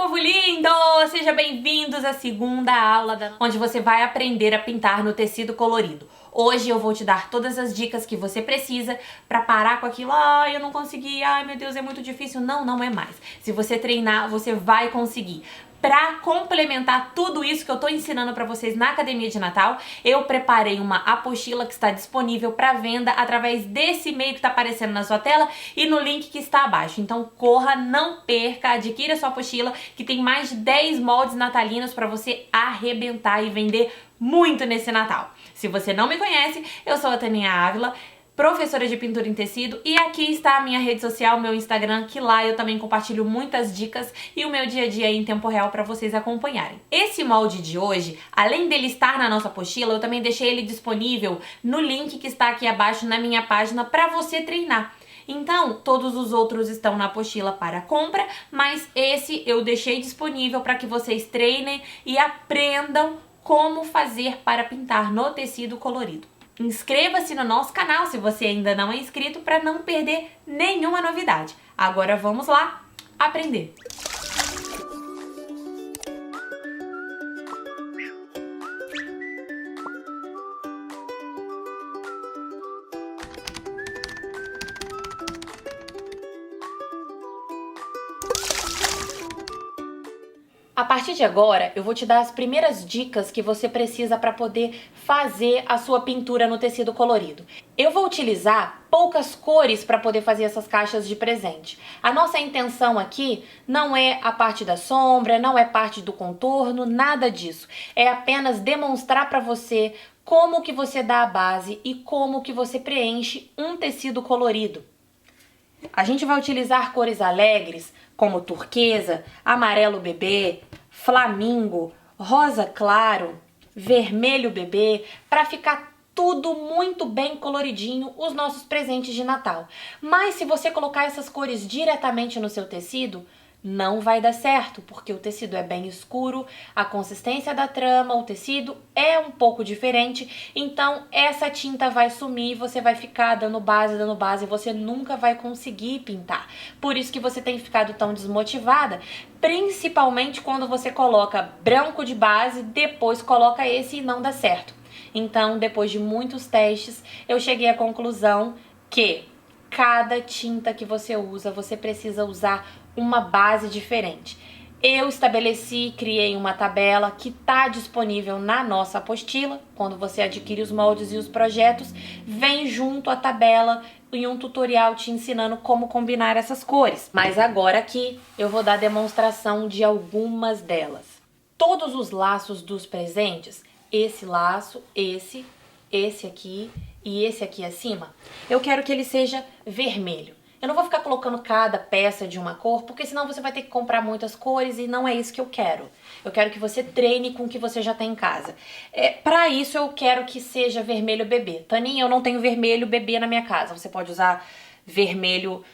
povo lindo! Sejam bem-vindos à segunda aula onde você vai aprender a pintar no tecido colorido. Hoje eu vou te dar todas as dicas que você precisa para parar com aquilo, ai, eu não consegui, ai meu Deus, é muito difícil. Não, não é mais. Se você treinar, você vai conseguir. Para complementar tudo isso que eu tô ensinando para vocês na Academia de Natal, eu preparei uma apostila que está disponível para venda através desse e-mail que tá aparecendo na sua tela e no link que está abaixo. Então corra, não perca, adquira sua apostila que tem mais de 10 moldes natalinos para você arrebentar e vender muito nesse Natal. Se você não me conhece, eu sou a Taninha Ávila, professora de pintura em tecido, e aqui está a minha rede social, meu Instagram, que lá eu também compartilho muitas dicas e o meu dia a dia em tempo real para vocês acompanharem. Esse molde de hoje, além dele estar na nossa apostila, eu também deixei ele disponível no link que está aqui abaixo na minha página para você treinar. Então, todos os outros estão na apostila para compra, mas esse eu deixei disponível para que vocês treinem e aprendam como fazer para pintar no tecido colorido. Inscreva-se no nosso canal se você ainda não é inscrito para não perder nenhuma novidade. Agora vamos lá aprender! A partir de agora, eu vou te dar as primeiras dicas que você precisa para poder fazer a sua pintura no tecido colorido. Eu vou utilizar poucas cores para poder fazer essas caixas de presente. A nossa intenção aqui não é a parte da sombra, não é parte do contorno, nada disso. É apenas demonstrar para você como que você dá a base e como que você preenche um tecido colorido. A gente vai utilizar cores alegres, como turquesa, amarelo bebê, flamingo, rosa claro, vermelho bebê, para ficar tudo muito bem coloridinho os nossos presentes de Natal. Mas se você colocar essas cores diretamente no seu tecido, não vai dar certo, porque o tecido é bem escuro, a consistência da trama, o tecido é um pouco diferente, então essa tinta vai sumir, você vai ficar dando base, e você nunca vai conseguir pintar. Por isso que você tem ficado tão desmotivada, principalmente quando você coloca branco de base, depois coloca esse e não dá certo. Então, depois de muitos testes, eu cheguei à conclusão que cada tinta que você usa, você precisa usar uma base diferente. Eu estabeleci, criei uma tabela que está disponível na nossa apostila. Quando você adquire os moldes e os projetos, vem junto a tabela e um tutorial te ensinando como combinar essas cores. Mas agora aqui eu vou dar demonstração de algumas delas. Todos os laços dos presentes, esse laço, esse aqui e esse aqui acima, eu quero que ele seja vermelho. Eu não vou ficar colocando cada peça de uma cor, porque senão você vai ter que comprar muitas cores e não é isso que eu quero. Eu quero que você treine com o que você já tem em casa. Para isso eu quero que seja vermelho bebê. Taninha, eu não tenho vermelho bebê na minha casa. Você pode usar vermelho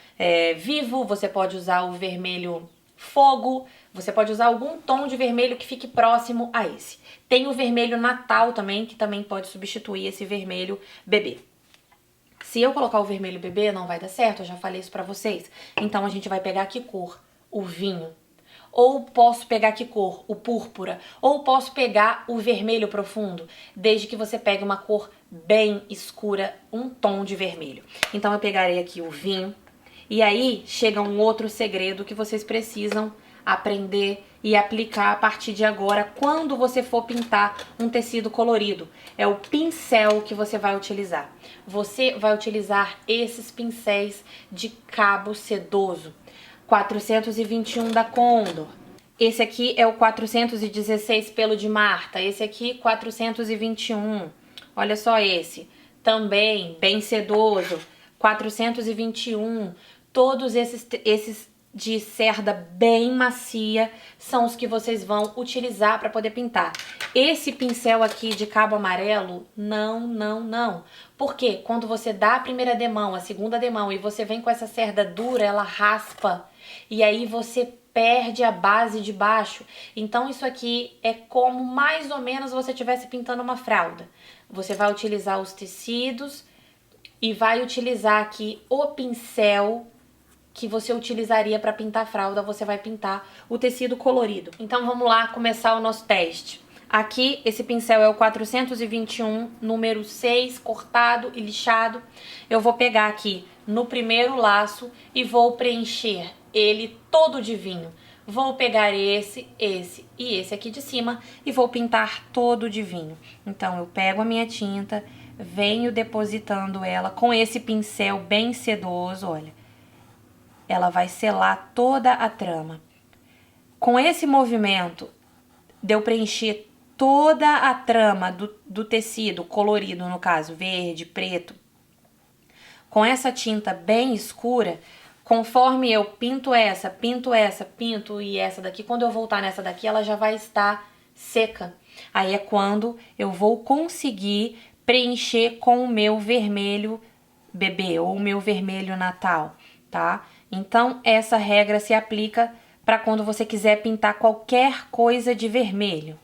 vivo, você pode usar o vermelho fogo, você pode usar algum tom de vermelho que fique próximo a esse. Tem o vermelho Natal também, que também pode substituir esse vermelho bebê. Se eu colocar o vermelho bebê, não vai dar certo, eu já falei isso pra vocês. Então a gente vai pegar que cor? O vinho. Ou posso pegar que cor? O púrpura. Ou posso pegar o vermelho profundo, desde que você pegue uma cor bem escura, um tom de vermelho. Então eu pegarei aqui o vinho. E aí chega um outro segredo que vocês precisam aprender e aplicar a partir de agora quando você for pintar um tecido colorido. É o pincel que você vai utilizar. Você vai utilizar esses pincéis de cabo sedoso. 421 da Condor. Esse aqui é o 416 pelo de Marta. Esse aqui 421. Olha só esse. Também bem sedoso. 421. Todos esses de cerda bem macia são os que vocês vão utilizar para poder pintar. Esse pincel aqui de cabo amarelo, não. Porque quando você dá a primeira demão, a segunda demão e você vem com essa cerda dura, ela raspa e aí você perde a base de baixo. Então isso aqui é como mais ou menos você estivesse pintando uma fralda. Você vai utilizar os tecidos e vai utilizar aqui o pincel que você utilizaria para pintar a fralda, você vai pintar o tecido colorido. Então vamos lá começar o nosso teste. Aqui, esse pincel é o 421, número 6, cortado e lixado. Eu vou pegar aqui no primeiro laço e vou preencher ele todo de vinho. Vou pegar esse e esse aqui de cima e vou pintar todo de vinho. Então, eu pego a minha tinta, venho depositando ela com esse pincel bem sedoso, olha. Ela vai selar toda a trama. Com esse movimento de eu preencher toda a trama do tecido colorido, no caso, verde, preto, com essa tinta bem escura, conforme eu pinto e essa daqui, quando eu voltar nessa daqui, ela já vai estar seca. Aí é quando eu vou conseguir preencher com o meu vermelho bebê ou o meu vermelho natal, tá? Então, essa regra se aplica para quando você quiser pintar qualquer coisa de vermelho.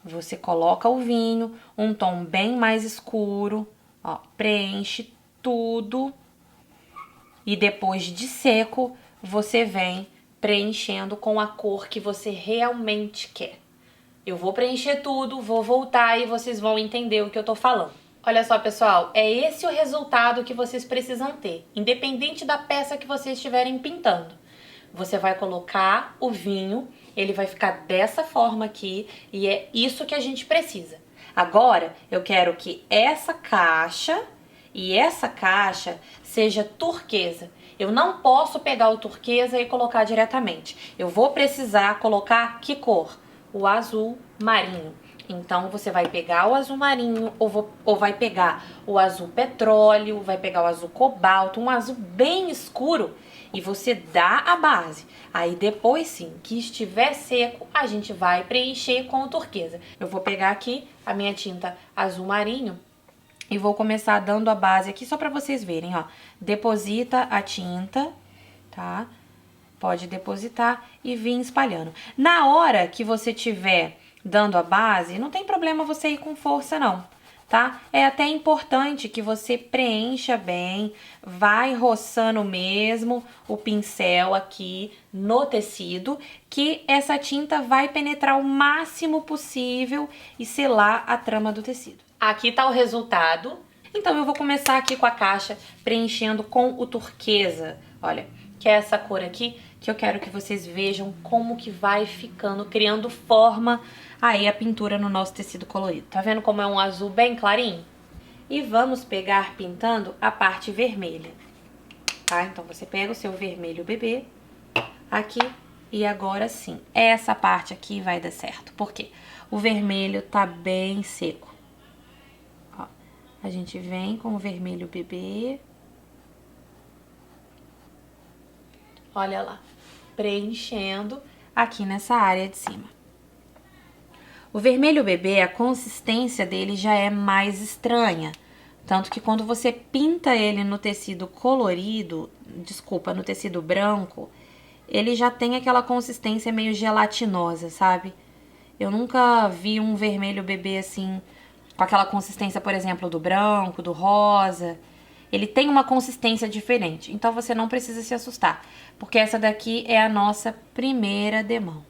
Você coloca o vinho, um tom bem mais escuro, ó, preenche tudo e depois de seco, você vem preenchendo com a cor que você realmente quer. Eu vou preencher tudo, vou voltar e vocês vão entender o que eu tô falando. Olha só, pessoal, é esse o resultado que vocês precisam ter, independente da peça que vocês estiverem pintando. Você vai colocar o vinho, ele vai ficar dessa forma aqui e é isso que a gente precisa. Agora, eu quero que essa caixa e essa caixa seja turquesa. Eu não posso pegar o turquesa e colocar diretamente. Eu vou precisar colocar que cor? O azul marinho. Então, você vai pegar o azul marinho ou vai pegar o azul petróleo, vai pegar o azul cobalto, um azul bem escuro e você dá a base. Aí, depois sim, que estiver seco, a gente vai preencher com o turquesa. Eu vou pegar aqui a minha tinta azul marinho e vou começar dando a base aqui só pra vocês verem, ó. Deposita a tinta, tá? Pode depositar e vir espalhando. Na hora que você tiver dando a base, não tem problema você ir com força não, tá? É até importante que você preencha bem, vai roçando mesmo o pincel aqui no tecido, que essa tinta vai penetrar o máximo possível e selar a trama do tecido. Aqui tá o resultado. Então eu vou começar aqui com a caixa preenchendo com o turquesa, olha, que é essa cor aqui, que eu quero que vocês vejam como que vai ficando, criando forma aí a pintura no nosso tecido colorido. Tá vendo como é um azul bem clarinho? E vamos pegar pintando a parte vermelha, tá? Então você pega o seu vermelho bebê aqui e agora sim, essa parte aqui vai dar certo. Por quê? O vermelho tá bem seco. Ó, a gente vem com o vermelho bebê. Olha lá, preenchendo aqui nessa área de cima. O vermelho bebê, a consistência dele já é mais estranha. Tanto que quando você pinta ele no tecido colorido, desculpa, no tecido branco, ele já tem aquela consistência meio gelatinosa, sabe? Eu nunca vi um vermelho bebê assim, com aquela consistência, por exemplo, do branco, do rosa. Ele tem uma consistência diferente, então você não precisa se assustar, porque essa daqui é a nossa primeira demão.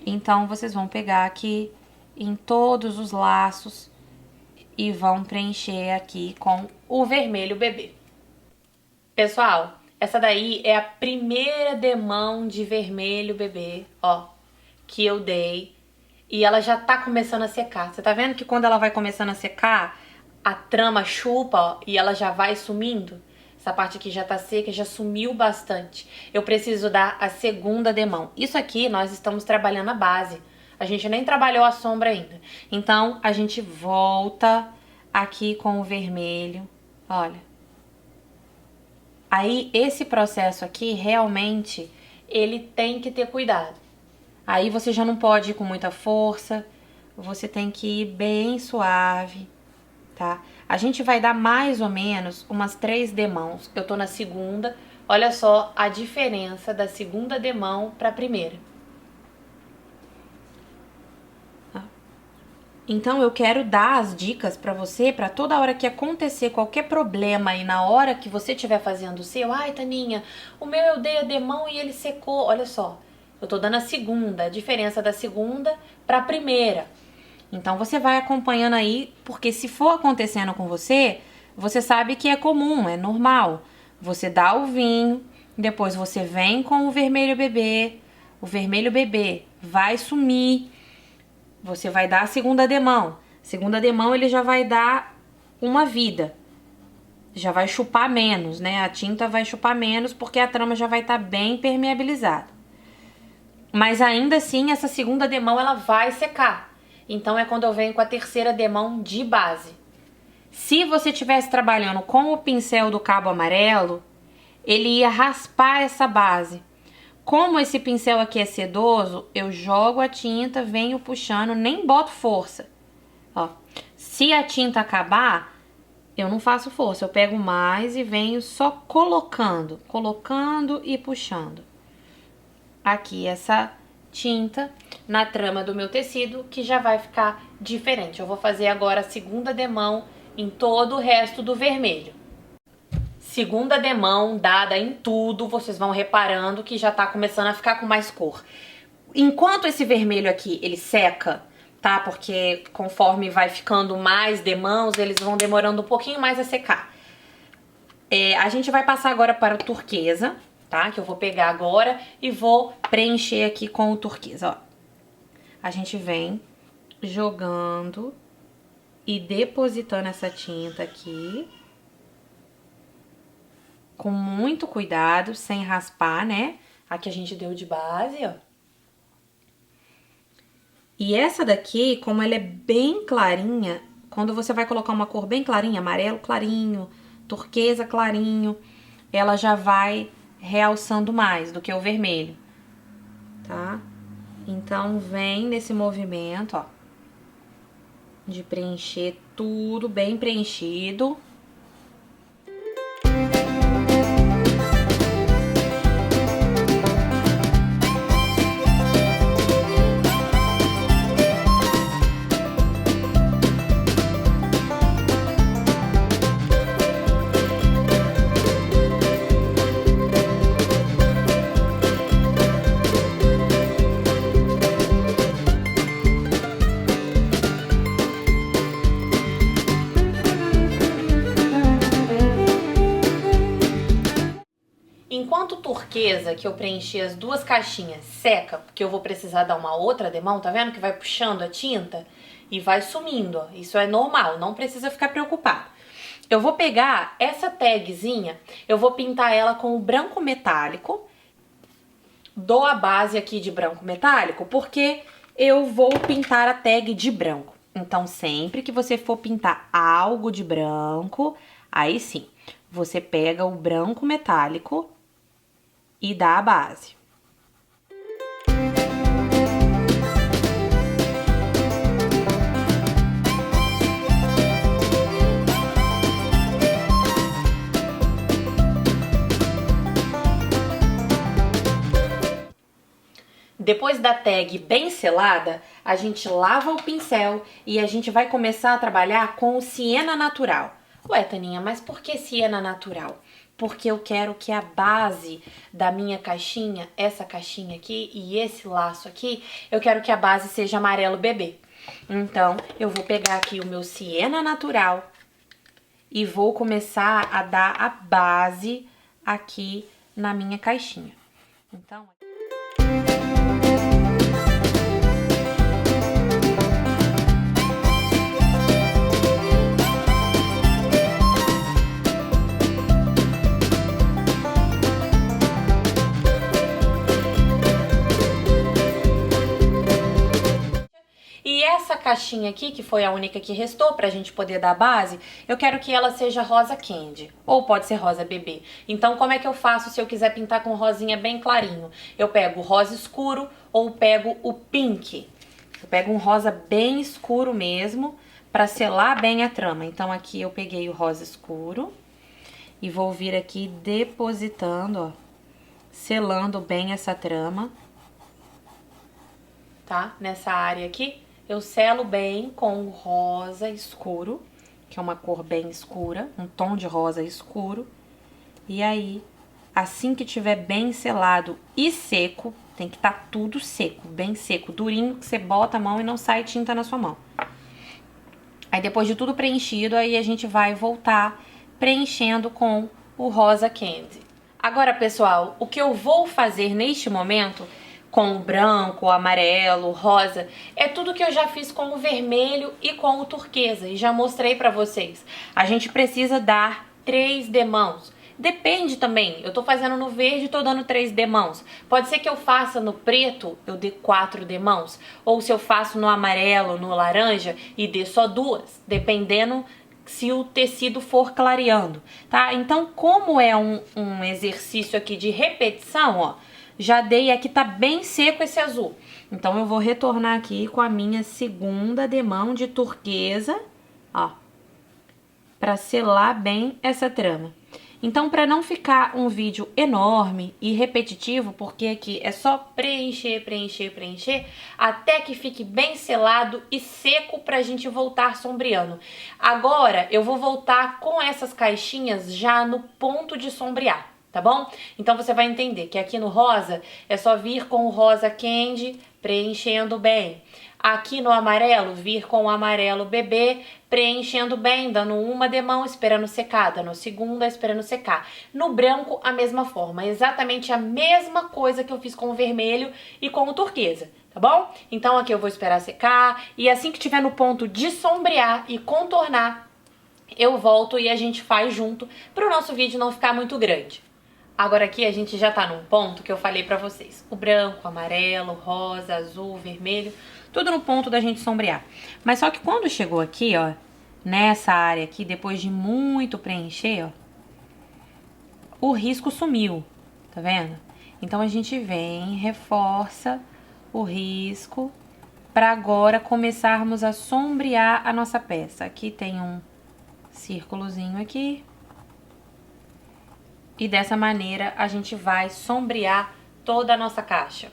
Então, vocês vão pegar aqui em todos os laços e vão preencher aqui com o vermelho bebê. Pessoal, essa daí é a primeira demão de vermelho bebê, ó, que eu dei. E ela já tá começando a secar. Você tá vendo que quando ela vai começando a secar, a trama chupa, ó, e ela já vai sumindo? Essa parte aqui já tá seca, já sumiu bastante. Eu preciso dar a segunda demão. Isso aqui nós estamos trabalhando a base. A gente nem trabalhou a sombra ainda. Então, a gente volta aqui com o vermelho. Olha. Aí, esse processo aqui, realmente, ele tem que ter cuidado. Aí, você já não pode ir com muita força. Você tem que ir bem suave, tá? A gente vai dar mais ou menos umas 3 demãos. Eu tô na segunda. Olha só a diferença da segunda demão pra primeira. Então eu quero dar as dicas pra você, pra toda hora que acontecer qualquer problema e na hora que você estiver fazendo o seu, ai, Taninha, o meu eu dei a demão e ele secou. Olha só, eu tô dando a diferença da segunda pra primeira. Então você vai acompanhando aí, porque se for acontecendo com você, você sabe que é comum, é normal. Você dá o vinho, depois você vem com o vermelho bebê vai sumir. Você vai dar a segunda demão. Segunda demão ele já vai dar uma vida. Já vai chupar menos, né? A tinta vai chupar menos porque a trama já vai estar bem permeabilizada. Mas ainda assim, essa segunda demão ela vai secar. Então é quando eu venho com a terceira demão de base. Se você estivesse trabalhando com o pincel do cabo amarelo, ele ia raspar essa base. Como esse pincel aqui é sedoso, eu jogo a tinta, venho puxando, nem boto força. Ó, se a tinta acabar, eu não faço força, eu pego mais e venho só colocando e puxando. Aqui essa tinta na trama do meu tecido, que já vai ficar diferente. Eu vou fazer agora a segunda demão em todo o resto do vermelho. Segunda demão dada em tudo, vocês vão reparando que já tá começando a ficar com mais cor. Enquanto esse vermelho aqui, ele seca, tá? Porque conforme vai ficando mais demãos, eles vão demorando um pouquinho mais a secar. A gente vai passar agora para o turquesa, tá? Que eu vou pegar agora e vou preencher aqui com o turquesa, ó. A gente vem jogando e depositando essa tinta aqui. Com muito cuidado, sem raspar, né? Aqui a gente deu de base, ó. E essa daqui, como ela é bem clarinha, quando você vai colocar uma cor bem clarinha, amarelo clarinho, turquesa clarinho, ela já vai realçando mais do que o vermelho, tá? Então, vem nesse movimento, ó, de preencher tudo bem preenchido. Enquanto turquesa, que eu preenchi as duas caixinhas, seca, porque eu vou precisar dar uma outra demão, tá vendo que vai puxando a tinta e vai sumindo, ó. Isso é normal, não precisa ficar preocupado. Eu vou pegar essa tagzinha, eu vou pintar ela com o branco metálico, dou a base aqui de branco metálico, porque eu vou pintar a tag de branco. Então, sempre que você for pintar algo de branco, aí sim, você pega o branco metálico e dá a base. Depois da tag bem selada, a gente lava o pincel e a gente vai começar a trabalhar com o siena natural. Ué, Taninha, mas por que siena natural? Porque eu quero que a base da minha caixinha, essa caixinha aqui e esse laço aqui, eu quero que a base seja amarelo bebê. Então, eu vou pegar aqui o meu siena natural e vou começar a dar a base aqui na minha caixinha. Então... E essa caixinha aqui, que foi a única que restou pra gente poder dar base, eu quero que ela seja rosa candy, ou pode ser rosa bebê. Então, como é que eu faço se eu quiser pintar com rosinha bem clarinho? Eu pego o rosa escuro ou pego o pink. Eu pego um rosa bem escuro mesmo, pra selar bem a trama. Então, aqui eu peguei o rosa escuro e vou vir aqui depositando, ó, selando bem essa trama, tá? Nessa área aqui. eu selo bem com o rosa escuro, que é uma cor bem escura, um tom de rosa escuro. E aí, assim que tiver bem selado e seco, tem que estar tudo seco, bem seco, durinho, que você bota a mão e não sai tinta na sua mão. Aí depois de tudo preenchido, aí a gente vai voltar preenchendo com o rosa candy. Agora, pessoal, o que eu vou fazer neste momento com o branco, o amarelo, o rosa, é tudo que eu já fiz com o vermelho e com o turquesa e já mostrei pra vocês. A gente precisa dar 3 demãos. Depende também, eu tô fazendo no verde e tô dando 3 demãos. Pode ser que eu faça no preto, eu dê 4 demãos. Ou se eu faço no amarelo, no laranja e dê só 2, dependendo se o tecido for clareando, tá? Então, como é um exercício aqui de repetição, ó, já dei, aqui tá bem seco esse azul. Então, eu vou retornar aqui com a minha segunda demão de turquesa, ó, pra selar bem essa trama. Então, para não ficar um vídeo enorme e repetitivo, porque aqui é só preencher, preencher, preencher, até que fique bem selado e seco pra gente voltar sombreando. Agora, eu vou voltar com essas caixinhas já no ponto de sombrear, tá bom? Então, você vai entender que aqui no rosa, é só vir com o rosa candy, preenchendo bem. Aqui no amarelo, vir com o amarelo bebê, preenchendo bem, dando uma demão, esperando secar, dando segunda, esperando secar. No branco, a mesma forma, exatamente a mesma coisa que eu fiz com o vermelho e com o turquesa, tá bom? Então aqui eu vou esperar secar e assim que tiver no ponto de sombrear e contornar, eu volto e a gente faz junto para o nosso vídeo não ficar muito grande. Agora aqui a gente já tá num ponto que eu falei pra vocês. O branco, amarelo, rosa, azul, vermelho, tudo no ponto da gente sombrear. Mas só que quando chegou aqui, ó, nessa área aqui, depois de muito preencher, ó, o risco sumiu, tá vendo? Então a gente vem, reforça o risco pra agora começarmos a sombrear a nossa peça. Aqui tem um círculozinho aqui. E dessa maneira a gente vai sombrear toda a nossa caixa.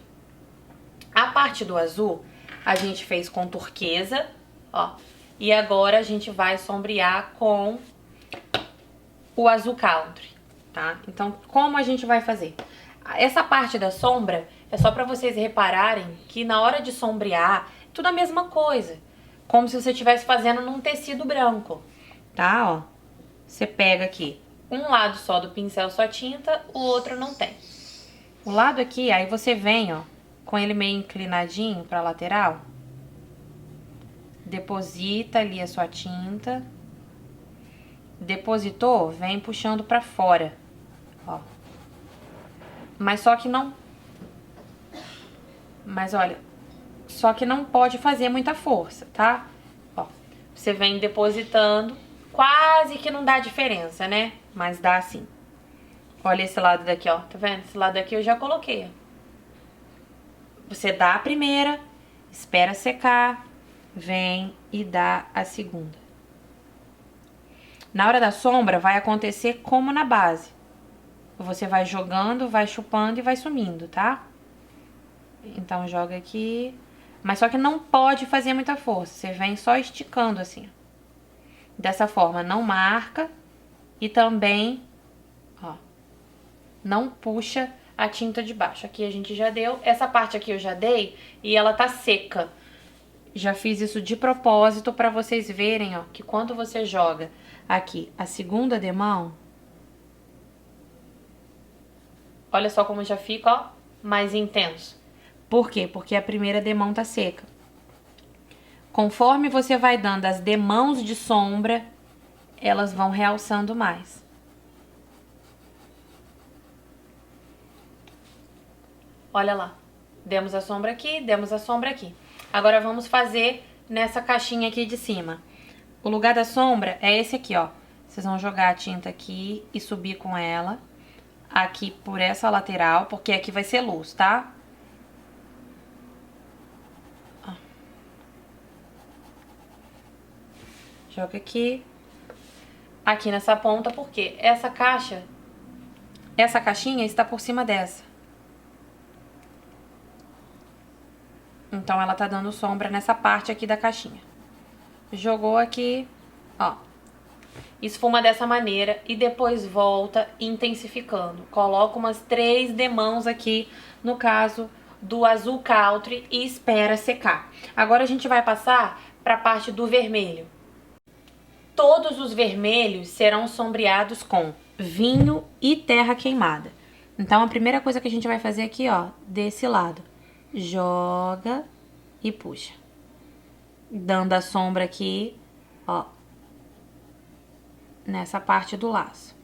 A parte do azul a gente fez com turquesa, ó. E agora a gente vai sombrear com o azul country, tá? Então, como a gente vai fazer? Essa parte da sombra é só pra vocês repararem que na hora de sombrear, tudo a mesma coisa. Como se você estivesse fazendo num tecido branco, tá? Ó, você pega aqui um lado só do pincel só tinta, o outro não tem. O lado aqui, aí você vem, ó, com ele meio inclinadinho pra lateral. Deposita ali a sua tinta. Depositou, vem puxando pra fora, ó. Mas só que não... Mas olha, só que não pode fazer muita força, tá? Ó, você vem depositando, quase que não dá diferença, né? Mas dá sim. Olha esse lado daqui, ó. Tá vendo? Esse lado aqui eu já coloquei, ó. Você dá a primeira, espera secar, vem e dá a segunda. Na hora da sombra vai acontecer como na base. Você vai jogando, vai chupando e vai sumindo, tá? Então joga aqui. Mas só que não pode fazer muita força. Você vem só esticando assim, ó. Dessa forma, não marca. E também, ó, não puxa a tinta de baixo. Aqui a gente já deu. Essa parte aqui eu já dei e ela tá seca. Já fiz isso de propósito pra vocês verem, ó, que quando você joga aqui a segunda demão, olha só como já fica, ó, mais intenso. Por quê? Porque a primeira demão tá seca. Conforme você vai dando as demãos de sombra, elas vão realçando mais. Olha lá, demos a sombra aqui, demos a sombra aqui. Agora vamos fazer nessa caixinha aqui de cima. O lugar da sombra é esse aqui, ó. Vocês vão jogar a tinta aqui e subir com ela aqui por essa lateral, porque aqui vai ser luz, tá? Ó. Joga aqui. Aqui nessa ponta, porque essa caixa, essa caixinha está por cima dessa. Então, ela tá dando sombra nessa parte aqui da caixinha. Jogou aqui, ó. Esfuma dessa maneira e depois volta intensificando. Coloca umas 3 demãos aqui, no caso do azul country, e espera secar. Agora a gente vai passar para a parte do vermelho. Todos os vermelhos serão sombreados com vinho e terra queimada. Então a primeira coisa que a gente vai fazer aqui, ó, desse lado, joga e puxa, dando a sombra aqui, ó, nessa parte do laço.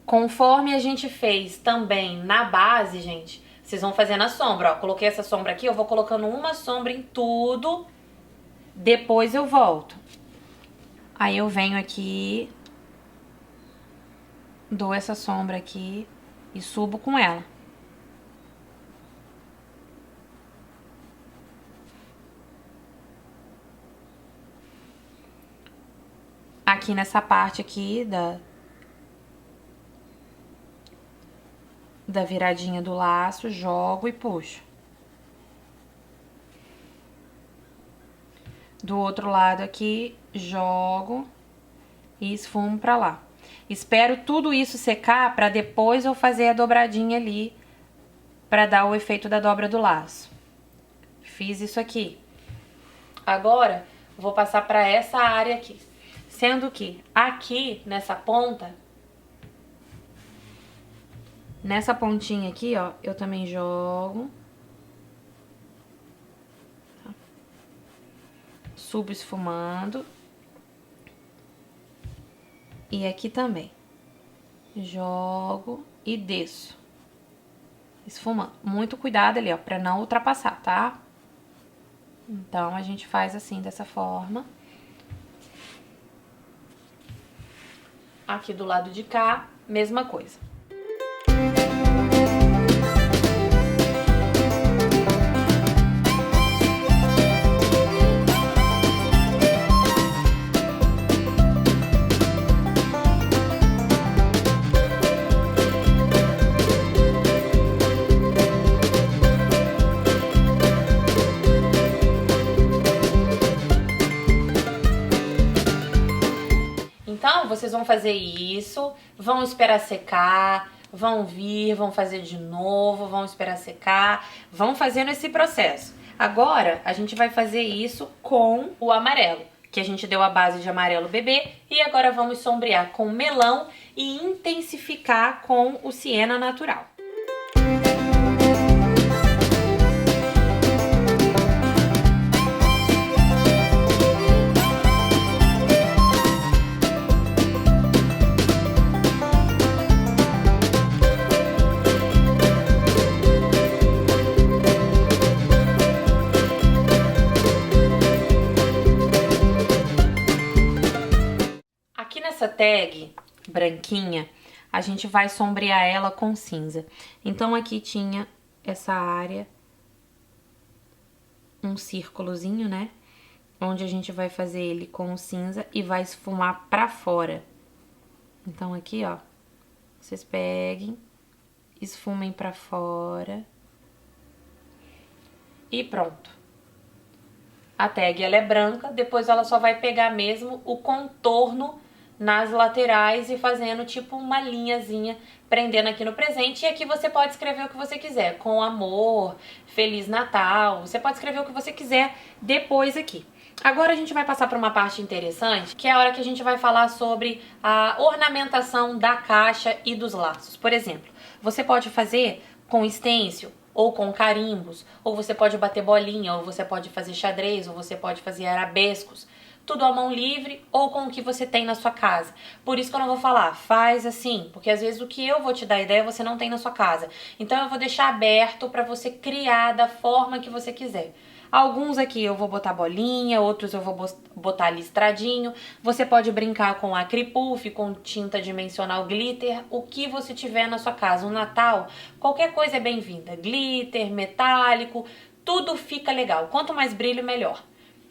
Conforme a gente fez também na base, gente, vocês vão fazendo a sombra, ó. Coloquei essa sombra aqui, eu vou colocando uma sombra em tudo, depois eu volto. Aí eu venho aqui, dou essa sombra aqui e subo com ela. Aqui nessa parte aqui da viradinha do laço, jogo e puxo. Do outro lado aqui, jogo e esfumo pra lá. Espero tudo isso secar pra depois eu fazer a dobradinha ali, pra dar o efeito da dobra do laço. Fiz isso aqui. Agora, vou passar pra essa área aqui. Sendo que aqui, nessa ponta, nessa pontinha aqui, ó, eu também jogo. Subo esfumando. E aqui também. Jogo e desço. Esfumando. Muito cuidado ali, ó, pra não ultrapassar, tá? Então, a gente faz assim, dessa forma. Aqui do lado de cá, mesma coisa. Então, vocês vão fazer isso, vão esperar secar, vão vir, vão fazer de novo, vão esperar secar, vão fazendo esse processo. Agora, a gente vai fazer isso com o amarelo, que a gente deu a base de amarelo bebê, e agora vamos sombrear com melão e intensificar com o siena natural. Essa tag branquinha, a gente vai sombrear ela com cinza. Então, aqui tinha essa área, um círculozinho, né? Onde a gente vai fazer ele com o cinza e vai esfumar pra fora. Então, aqui, ó, vocês peguem, esfumem pra fora. E pronto. A tag, ela é branca, depois ela só vai pegar mesmo o contorno nas laterais e fazendo tipo uma linhazinha, prendendo aqui no presente. E aqui você pode escrever o que você quiser, com amor, Feliz Natal, você pode escrever o que você quiser depois aqui. Agora a gente vai passar para uma parte interessante, que é a hora que a gente vai falar sobre a ornamentação da caixa e dos laços. Por exemplo, você pode fazer com stencil, ou com carimbos, ou você pode bater bolinha, ou você pode fazer xadrez, ou você pode fazer arabescos. Tudo à mão livre ou com o que você tem na sua casa. Por isso que eu não vou falar, faz assim, porque às vezes o que eu vou te dar ideia você não tem na sua casa. Então eu vou deixar aberto para você criar da forma que você quiser. Alguns aqui eu vou botar bolinha, outros eu vou botar listradinho. Você pode brincar com acripuff, com tinta dimensional glitter, o que você tiver na sua casa. No Natal, qualquer coisa é bem-vinda. Glitter, metálico, tudo fica legal. Quanto mais brilho, melhor.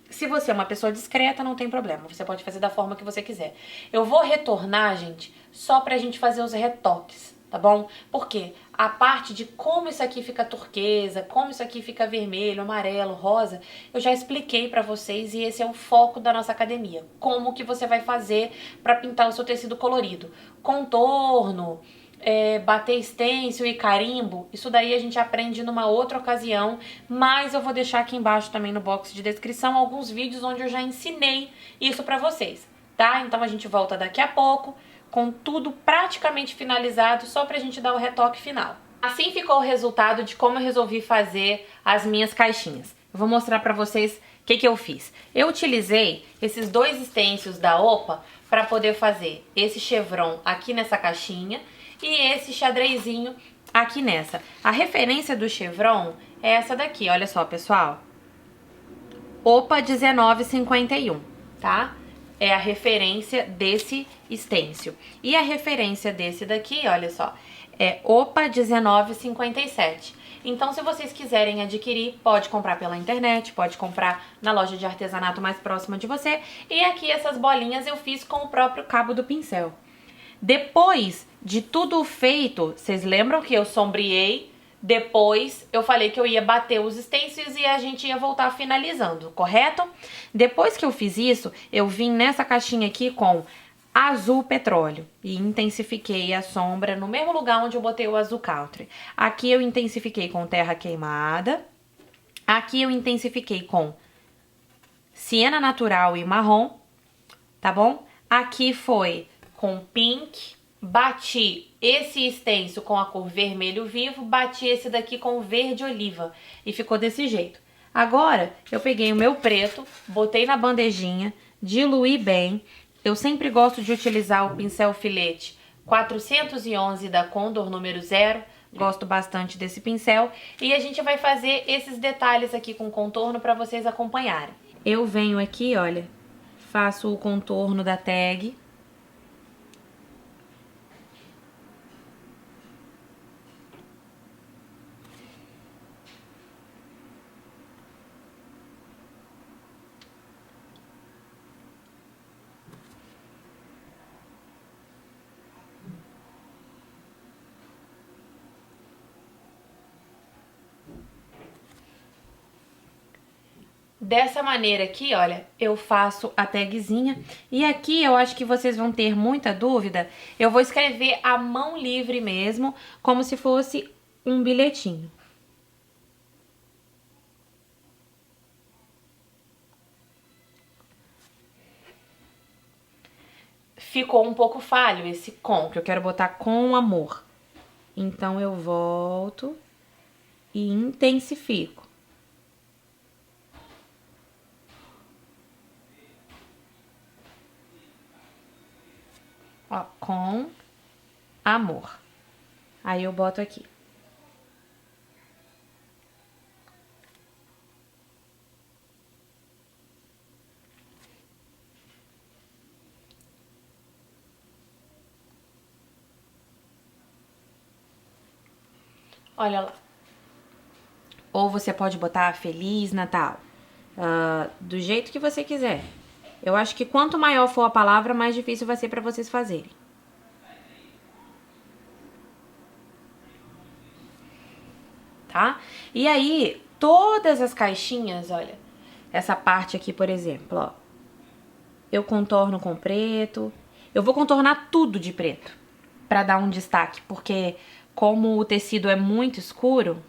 Se você é uma pessoa discreta, não tem problema. Você pode fazer da forma que você quiser. Eu vou retornar, gente, só pra gente fazer os retoques. tá bom? Porque a parte de como isso aqui fica turquesa, como isso aqui fica vermelho, amarelo, rosa, eu já expliquei pra vocês e esse é o foco da nossa academia. Como que você vai fazer pra pintar o seu tecido colorido. Contorno, bater stencil e carimbo, isso daí a gente aprende numa outra ocasião, mas eu vou deixar aqui embaixo também no box de descrição alguns vídeos onde eu já ensinei isso pra vocês, tá? Então a gente volta daqui a pouco com tudo praticamente finalizado, só pra gente dar o retoque final. Assim ficou o resultado de como eu resolvi fazer as minhas caixinhas. Eu vou mostrar pra vocês o que eu fiz. Eu utilizei esses 2 stencils da Opa pra poder fazer esse chevron aqui nessa caixinha e esse xadrezinho aqui nessa. A referência do chevron é essa daqui, olha só, pessoal. Opa 1951, tá? É a referência desse stencil. E a referência desse daqui, olha só, é Opa 1957. Então, se vocês quiserem adquirir, pode comprar pela internet, pode comprar na loja de artesanato mais próxima de você. E aqui essas bolinhas eu fiz com o próprio cabo do pincel. Depois de tudo feito, vocês lembram que eu sombreei? Depois eu falei que eu ia bater os stencils e a gente ia voltar finalizando, correto? Depois que eu fiz isso, eu vim nessa caixinha aqui com azul petróleo e intensifiquei a sombra no mesmo lugar onde eu botei o azul country. Aqui eu intensifiquei com terra queimada, aqui eu intensifiquei com siena natural e marrom, tá bom? Aqui foi com pink, bati esse stencil com a cor vermelho vivo, bati esse daqui com verde oliva e ficou desse jeito. Agora eu peguei o meu preto, botei na bandejinha, diluí bem. Eu sempre gosto de utilizar o pincel filete 411 da Condor número 0, gosto bastante desse pincel. E a gente vai fazer esses detalhes aqui com contorno para vocês acompanharem. Eu venho aqui, olha, faço o contorno da tag. Dessa maneira aqui, olha, eu faço a tagzinha. E aqui eu acho que vocês vão ter muita dúvida. Eu vou escrever à mão livre mesmo, como se fosse um bilhetinho. Ficou um pouco falho esse com, que eu quero botar com amor. Então eu volto e intensifico. Ó, com amor. Aí eu boto aqui. Olha lá. Ou você pode botar Feliz Natal, do jeito que você quiser. Eu acho que quanto maior for a palavra, mais difícil vai ser pra vocês fazerem. Tá? E aí, todas as caixinhas, olha, essa parte aqui, por exemplo, ó. Eu contorno com preto. Eu vou contornar tudo de preto, pra dar um destaque, porque como o tecido é muito escuro,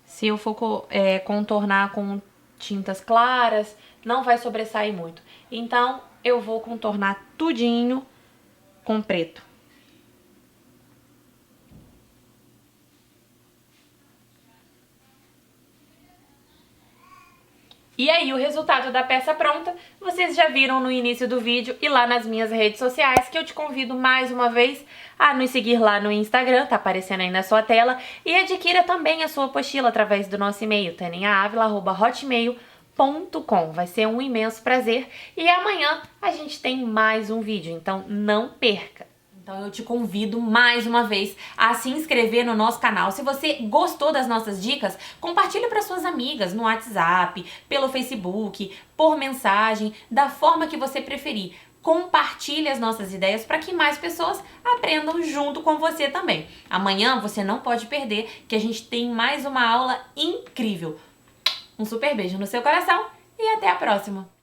se eu for contornar com tintas claras, não vai sobressair muito. Então, eu vou contornar tudinho com preto. E aí, o resultado da peça pronta, vocês já viram no início do vídeo e lá nas minhas redes sociais, que eu te convido mais uma vez a nos seguir lá no Instagram, tá aparecendo aí na sua tela, e adquira também a sua apostila através do nosso e-mail, taninhaavila@hotmail.com. Vai ser um imenso prazer e amanhã a gente tem mais um vídeo, então não perca! Então eu te convido mais uma vez a se inscrever no nosso canal. Se você gostou das nossas dicas, compartilhe para suas amigas no WhatsApp, pelo Facebook, por mensagem, da forma que você preferir. compartilhe as nossas ideias para que mais pessoas aprendam junto com você também. Amanhã você não pode perder, que a gente tem mais uma aula incrível. Um super beijo no seu coração e até a próxima!